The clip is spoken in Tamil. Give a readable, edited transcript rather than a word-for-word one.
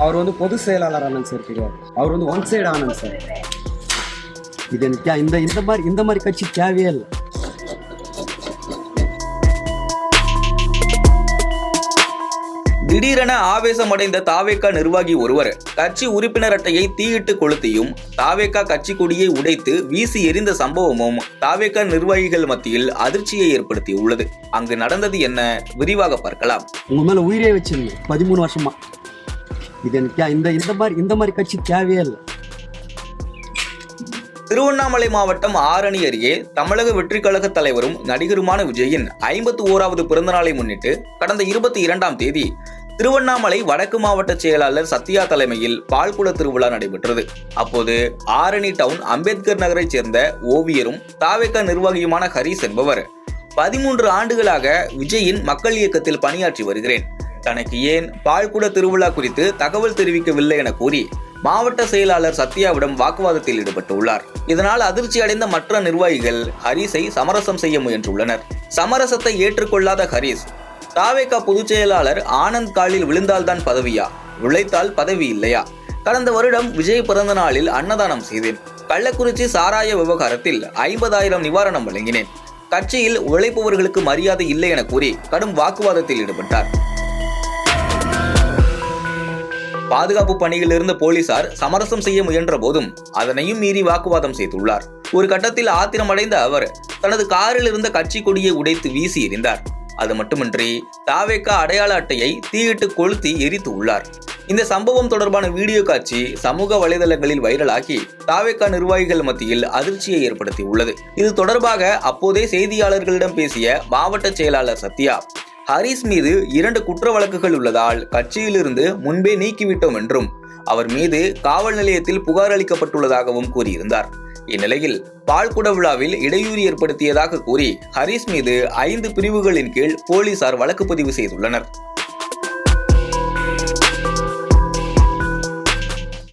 அவர் வந்து பொதுச் செயலாளர் ஆனந்த் சார் தெரியாது, அவர் வந்து ஒன் சைடு ஆனந்த் சார். இது எனக்கு இந்த மாதிரி கட்சி தேவையே இல்லை. திடீரென ஆவேசமடைந்த தாவேகா நிர்வாகி ஒருவர் கட்சி உறுப்பினர் அட்டையை தீயிட்டு கொளுத்தியும் தாவேகா கட்சி கொடியை உடைத்து வீசி எறிந்த சம்பவமும் தாவேகா நிர்வாகிகள் மத்தியில் அதிர்ச்சியை ஏற்படுத்தியுள்ளது. அங்கு நடந்தது என்ன, விரிவாக பார்க்கலாம். உங்க மேல உயிரே வச்சிருந்தேன் 13 வருஷமா. இது எனக்கு இந்த மாதிரி கட்சி தேவையே இல்லை. திருவண்ணாமலை மாவட்டம் ஆரணி அருகே தமிழக வெற்றி கழக தலைவரும் நடிகருமான விஜயின் 51வது பிறந்தநாளை முன்னிட்டு கடந்த 22ஆம் தேதி திருவண்ணாமலை வடக்கு மாவட்ட செயலாளர் சத்யா தலைமையில் பால்குட திருவிழா நடைபெற்றது. அப்போது ஆரணி டவுன் அம்பேத்கர் நகரைச் சேர்ந்த ஓவியரும் தாவேகா நிர்வாகியுமான ஹரிஸ் என்பவர் 13 ஆண்டுகளாக விஜயின் மக்கள் இயக்கத்தில் பணியாற்றி வருகிறேன், தனக்கு ஏன் பால்குட திருவிழா குறித்து தகவல் தெரிவிக்கவில்லை என கூறி மாவட்ட செயலாளர் சத்யாவிடம் வாக்குவாதத்தில் ஈடுபட்டுள்ளார். இதனால் அதிர்ச்சி அடைந்த மற்ற நிர்வாகிகள் ஹரிஸை சமரசம் செய்ய முயன்றுள்ளனர். சமரசத்தை ஏற்றுக்கொள்ளாத ஹரிஸ், தாவேகா பொதுச் செயலாளர் ஆனந்த் காலில் விழுந்தால்தான் பதவியா, உழைத்தால் பதவி இல்லையா, கடந்த வருடம் விஜய் பிறந்த நாளில் அன்னதானம் செய்தேன், கள்ளக்குறிச்சி சாராய விவகாரத்தில் 50,000 நிவாரணம் வழங்கினேன், கட்சியில் உழைப்பவர்களுக்கு மரியாதை இல்லை என கூறி கடும் வாக்குவாதத்தில் ஈடுபட்டார். பாதுகாப்பு பணியில் இருந்த போலீசார் சமரசம் செய்ய முயன்ற போதும் அதனையும் மீறி வாக்குவாதம் செய்துள்ளார். ஒரு கட்டத்தில் ஆத்திரமடைந்த அவர் தனது காரில் இருந்த கட்சி கொடியை உடைத்து வீசி எறிந்தார். அது மட்டுமின்றி தாவேகா அடையாள அட்டையை தீயிட்டு கொளுத்தி எரித்து உள்ளார். இந்த சம்பவம் தொடர்பான வீடியோ காட்சி சமூக வலைதளங்களில் வைரலாகி தாவேகா நிர்வாகிகள் மத்தியில் அதிர்ச்சியை ஏற்படுத்தி உள்ளது. இது தொடர்பாக அப்போதே செய்தியாளர்களிடம் பேசிய மாவட்ட செயலாளர் சத்யா, ஹரிஸ் மீது 2 குற்ற வழக்குகள் உள்ளதால் கட்சியிலிருந்து முன்பே நீக்கிவிட்டோம் என்றும் அவர் மீது காவல் நிலையத்தில் புகார் அளிக்கப்பட்டுள்ளதாகவும் கூறியிருந்தார். இந்நிலையில் பால்குட விழாவில் இடையூறு ஏற்படுத்தியதாக கூறி ஹரிஸ் மீது 5 பிரிவுகளின் கீழ் போலீசார் வழக்கு பதிவு செய்துள்ளனர்.